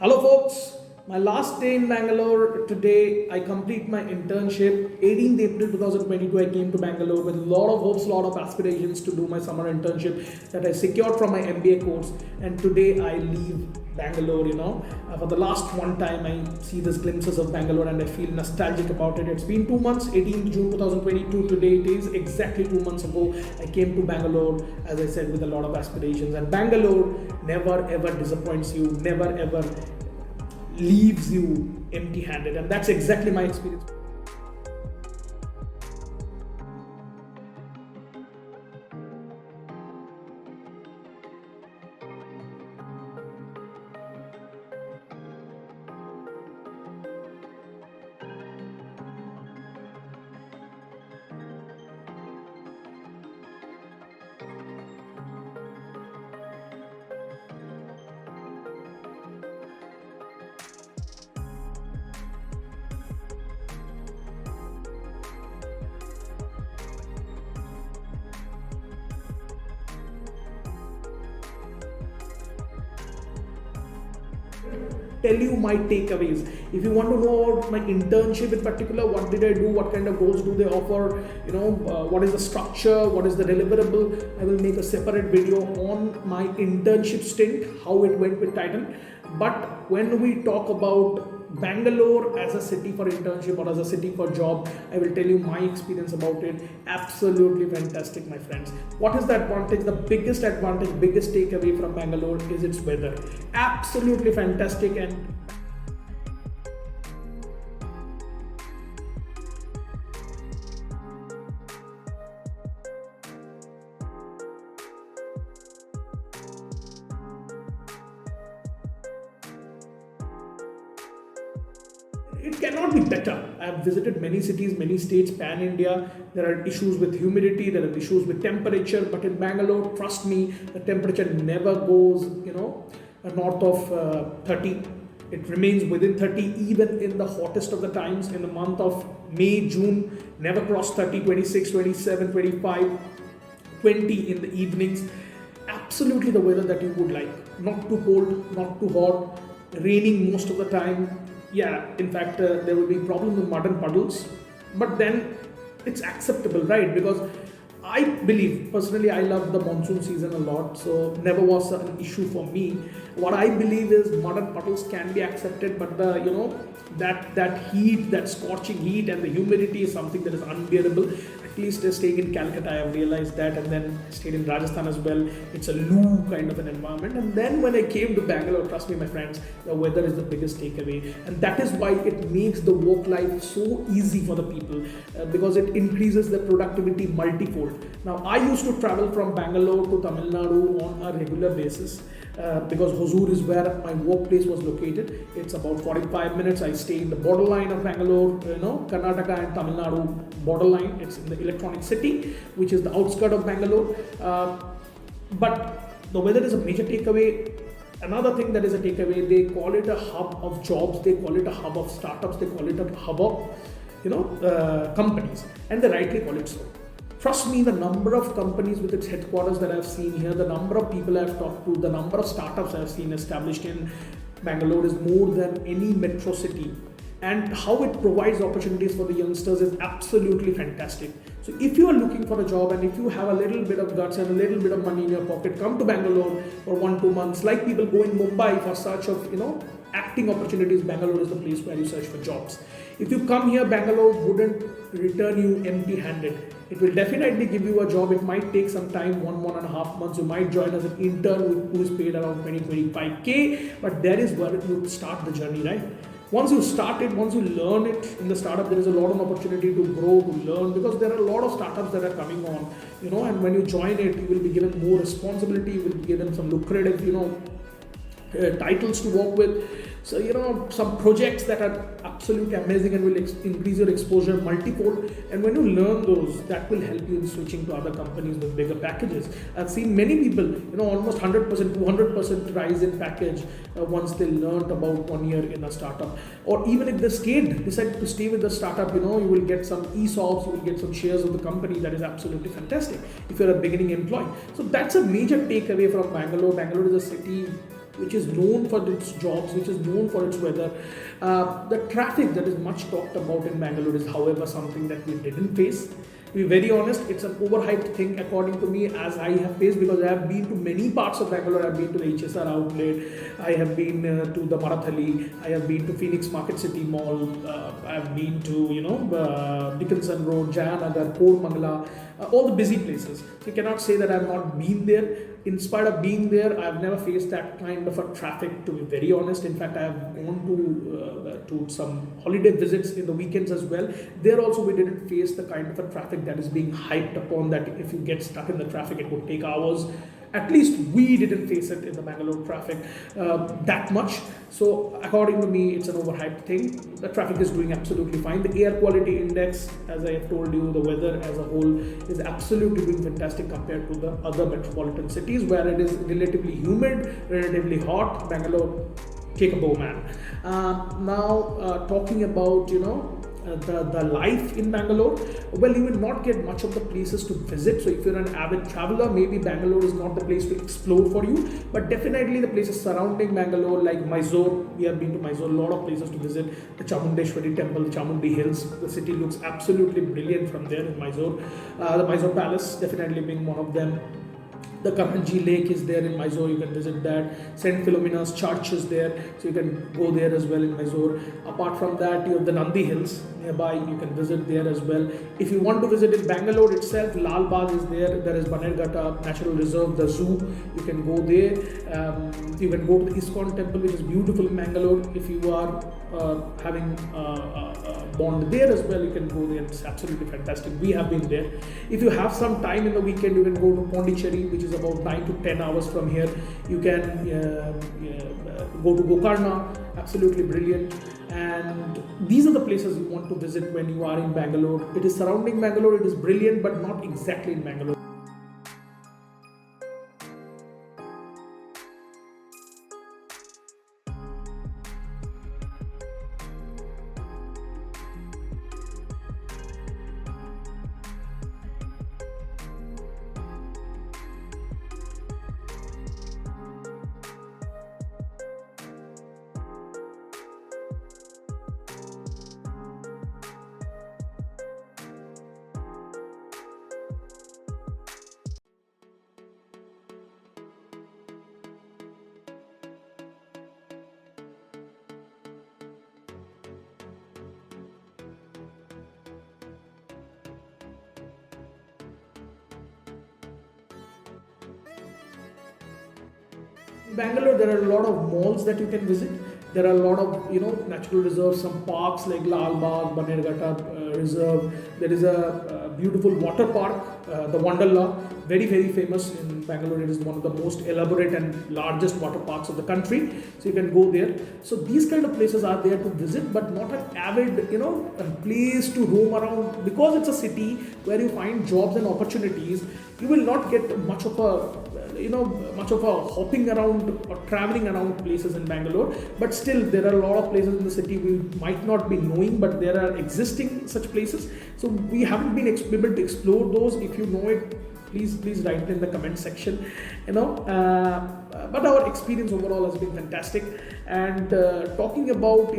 Hello, folks. My last day in Bangalore today. I complete my internship. 18th April 2022, I came to Bangalore with a lot of hopes, a lot of aspirations to do my summer internship that I secured from my MBA course. And today I leave Bangalore. For the last one time, I see these glimpses of Bangalore and I feel nostalgic about it. It's been 2 months, 18th June 2022. Today it is exactly 2 months ago. I came to Bangalore, as I said, with a lot of aspirations. And Bangalore never ever disappoints you, never ever leaves you empty handed. And that's exactly my experience. Tell you my takeaways. If you want to know about my internship in particular, what did I do, what kind of roles do they offer, what is the structure, what is the deliverable, I will make a separate video on my internship stint, how it went with Titan. But when we talk about Bangalore as a city for internship or as a city for job, I will tell you my experience about it. Absolutely fantastic, my friends. What is the advantage? The biggest advantage, biggest takeaway from Bangalore is its weather. Absolutely fantastic. And it cannot be better. I have visited many cities, many states, pan India. There are issues with humidity, there are issues with temperature, but in Bangalore, trust me, the temperature never goes, north of 30. It remains within 30 even in the hottest of the times. In the month of May, June, never cross 30, 26, 27, 25, 20 in the evenings. Absolutely the weather that you would like. Not too cold, not too hot, raining most of the time. Yeah, in fact, there will be problems with mud and puddles, but then it's acceptable, right? Because I believe, personally, I love the monsoon season a lot, so never was an issue for me. What I believe is mud and puddles can be accepted, but that heat, that scorching heat and the humidity is something that is unbearable. At least staying in Calcutta, I have realized that, and then I stayed in Rajasthan as well. It's a loo kind of an environment. And then when I came to Bangalore, trust me, my friends, the weather is the biggest takeaway, and that is why it makes the work life so easy for the people because it increases the productivity multifold. Now, I used to travel from Bangalore to Tamil Nadu on a regular basis. Because Hosur is where my workplace was located. It's about 45 minutes. I stay in the borderline of Bangalore, Karnataka and Tamil Nadu borderline. It's in the electronic city, which is the outskirt of Bangalore. But the weather is a major takeaway. Another thing that is a takeaway, they call it a hub of jobs, they call it a hub of startups, they call it a hub of companies, and they rightly call it so. Trust me, the number of companies with its headquarters that I've seen here, the number of people I've talked to, the number of startups I've seen established in Bangalore is more than any metro city. And how it provides opportunities for the youngsters is absolutely fantastic. So if you are looking for a job and if you have a little bit of guts and a little bit of money in your pocket, come to Bangalore for 1-2 months. Like people go in Mumbai for search of, acting opportunities, Bangalore is the place where you search for jobs. If you come here, Bangalore wouldn't return you empty-handed. It will definitely give you a job. It might take some time, 1.5 months. You might join as an intern who is paid around 20-25K, but that is where you start the journey, right? Once you start it, once you learn it in the startup, there is a lot of opportunity to grow, to learn, because there are a lot of startups that are coming on, and when you join it, you will be given more responsibility, you will be given some lucrative, titles to work with. So, some projects that are absolutely amazing and will increase your exposure multifold. And when you learn those, that will help you in switching to other companies with bigger packages. I've seen many people, almost 100%, 200% rise in package once they learned about 1 year in a startup. Or even if they decide to stay with the startup, you will get some ESOPs, you will get some shares of the company. That is absolutely fantastic if you're a beginning employee. So that's a major takeaway from Bangalore. Bangalore is a city which is known for its jobs, which is known for its weather. The traffic that is much talked about in Bangalore is, however, something that we didn't face. To be very honest, it's an overhyped thing according to me, as I have faced, because I have been to many parts of Bangalore. I have been to the HSR outlet, I have been to the Marathali, I have been to Phoenix Market City Mall, I have been to Dickinson Road, Jayanagar, Kormangala, all the busy places. So you cannot say that I have not been there. In spite of being there, I have never faced that kind of a traffic, to be very honest. In fact, I have gone to some holiday visits in the weekends as well. There also we didn't face the kind of a traffic that is being hyped upon, that if you get stuck in the traffic it would take hours. At least we didn't face it in the Bangalore traffic that much. So according to me, it's an overhyped thing. The traffic is doing absolutely fine. The air quality index, as I have told you, the weather as a whole is absolutely doing fantastic compared to the other metropolitan cities, where it is relatively humid, relatively hot. Bangalore, take a bow, man. Now talking about the life in Bangalore, well, you will not get much of the places to visit. So if you're an avid traveler, maybe Bangalore is not the place to explore for you, but definitely the places surrounding Bangalore, like Mysore. We have been to Mysore, a lot of places to visit. The Chamundeshwari temple, the Chamundi Hills, the city looks absolutely brilliant from there in Mysore. The Mysore Palace definitely being one of them. The Karanji Lake is there in Mysore, you can visit that. St. Philomena's Church is there, so you can go there as well in Mysore. Apart from that, you have the Nandi Hills nearby, you can visit there as well. If you want to visit in Bangalore itself, Lal Bagh is there. There is Banerghatta Natural Reserve, the zoo, you can go there. You can go to the ISKCON temple, which is beautiful in Bangalore. If you are having bond there as well, you can go there. It's absolutely fantastic. We have been there. If you have some time in the weekend, you can go to Pondicherry, which is about 9 to 10 hours from here. You can go to Gokarna, absolutely brilliant. And these are the places you want to visit when you are in Bangalore. It is surrounding Bangalore, it is brilliant, but not exactly in Bangalore. In Bangalore, there are a lot of malls that you can visit. There are a lot of natural reserves, some parks like Lal Bagh, Banerghatta Reserve. There is a beautiful water park, the Wonderla, very famous in Bangalore. It is one of the most elaborate and largest water parks of the country. So you can go there. So these kind of places are there to visit, but not an avid place to roam around, because it's a city where you find jobs and opportunities. You will not get much of a hopping around or traveling around places in Bangalore, but still there are a lot of places in the city we might not be knowing, but there are existing such places. So we haven't been able to explore those. If you know it, please write it in the comment section. But our experience overall has been fantastic. And talking about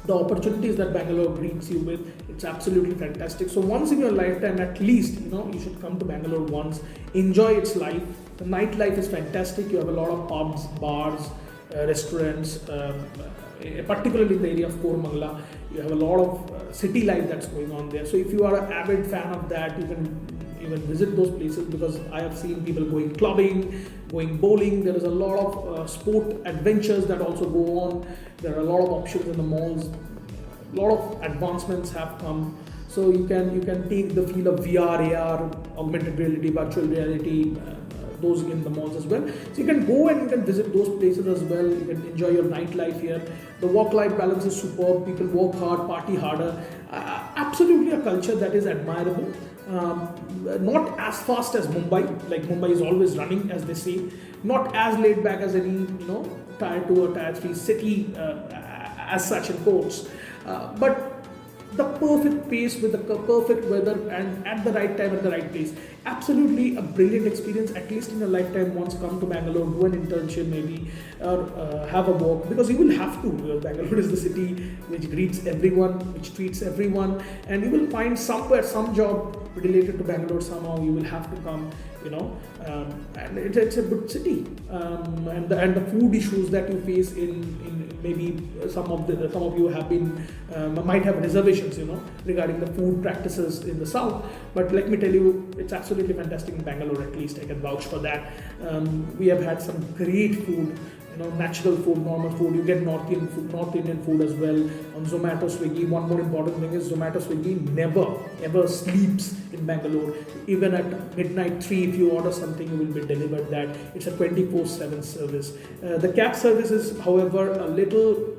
the opportunities that Bangalore greets you with, it's absolutely fantastic. So once in your lifetime, at least, you should come to Bangalore once, enjoy its life. The nightlife is fantastic. You have a lot of pubs, bars, restaurants, particularly in the area of Kormangala. You have a lot of city life that's going on there. So if you are an avid fan of that, you can even visit those places, because I have seen people going clubbing, going bowling. There is a lot of sport adventures that also go on. There are a lot of options in the malls. A lot of advancements have come. So you can take the feel of VR, AR, augmented reality, virtual reality, those in the malls as well. So you can go and you can visit those places as well. You can enjoy your nightlife here. The work-life balance is superb. People work hard, party harder. Absolutely a culture that is admirable. Not as fast as Mumbai. Like Mumbai is always running, as they say. Not as laid back as any tier 2 or tier 3 city as such in quotes. But the perfect pace with the perfect weather and at the right time at the right place. Absolutely a brilliant experience, at least in a lifetime. Once come to Bangalore, do an internship maybe, or have a walk, because you will have to. Bangalore is the city which greets everyone, which treats everyone, and you will find somewhere some job related to Bangalore somehow. You will have to come, and it's a good city, and the food issues that you face in maybe some of you have been might have reservations, regarding the food practices in the south. But let me tell you, it's absolutely fantastic in Bangalore. At least I can vouch for that. We have had some great food, natural food, normal food. You get North Indian food as well on Zomato, Swiggy. One more important thing is Zomato, Swiggy never ever sleeps in Bangalore. Even at midnight 3, if you order something, you will be delivered that. It's a 24/7 service. The cab service is, however, a little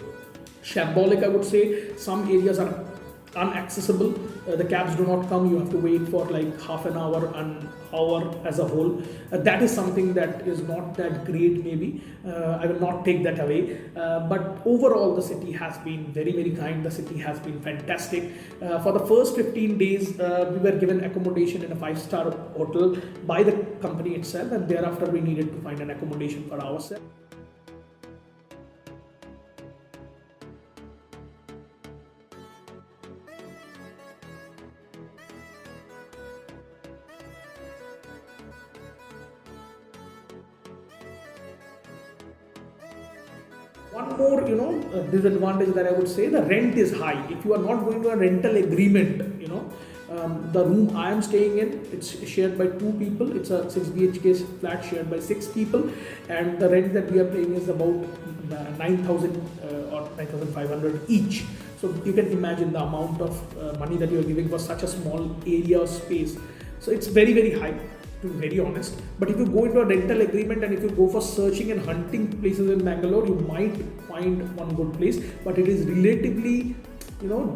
shambolic, I would say. Some areas are unaccessible. The cabs do not come. You have to wait for like half an hour, an hour as a whole. That is something that is not that great, maybe. I will not take that away. But overall, the city has been very, very kind. The city has been fantastic. For the first 15 days, we were given accommodation in a 5-star hotel by the company itself, and thereafter we needed to find an accommodation for ourselves. One more, disadvantage that I would say, the rent is high. If you are not going to a rental agreement, the room I am staying in, it's shared by 2 people. It's a 6 BHK flat shared by 6 people, and the rent that we are paying is about 9,000 or 9,500 each. So you can imagine the amount of money that you are giving for such a small area of space. So it's very, very high, to be very honest. But if you go into a rental agreement and if you go for searching and hunting places in Bangalore, you might find one good place, but it is relatively,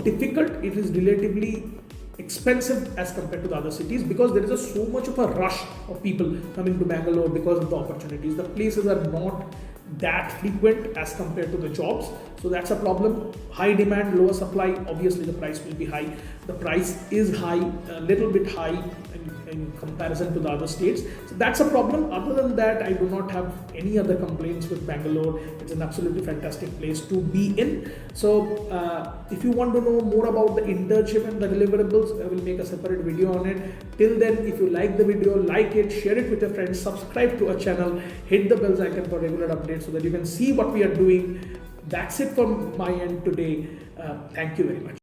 difficult. It is relatively expensive as compared to the other cities, because there is so much of a rush of people coming to Bangalore because of the opportunities. The places are not that frequent as compared to the jobs, so that's a problem. High demand, lower supply, obviously the price will be high. The price is high, a little bit high in comparison to the other states, so that's a problem. Other than that, I do not have any other complaints with Bangalore. It's an absolutely fantastic place to be in. So if you want to know more about the internship and the deliverables, I will make a separate video on it. Till then, if you like the video, like it, share it with your friends, subscribe to our channel, hit the bell icon for regular updates so that you can see what we are doing. That's it from my end today. Thank you very much.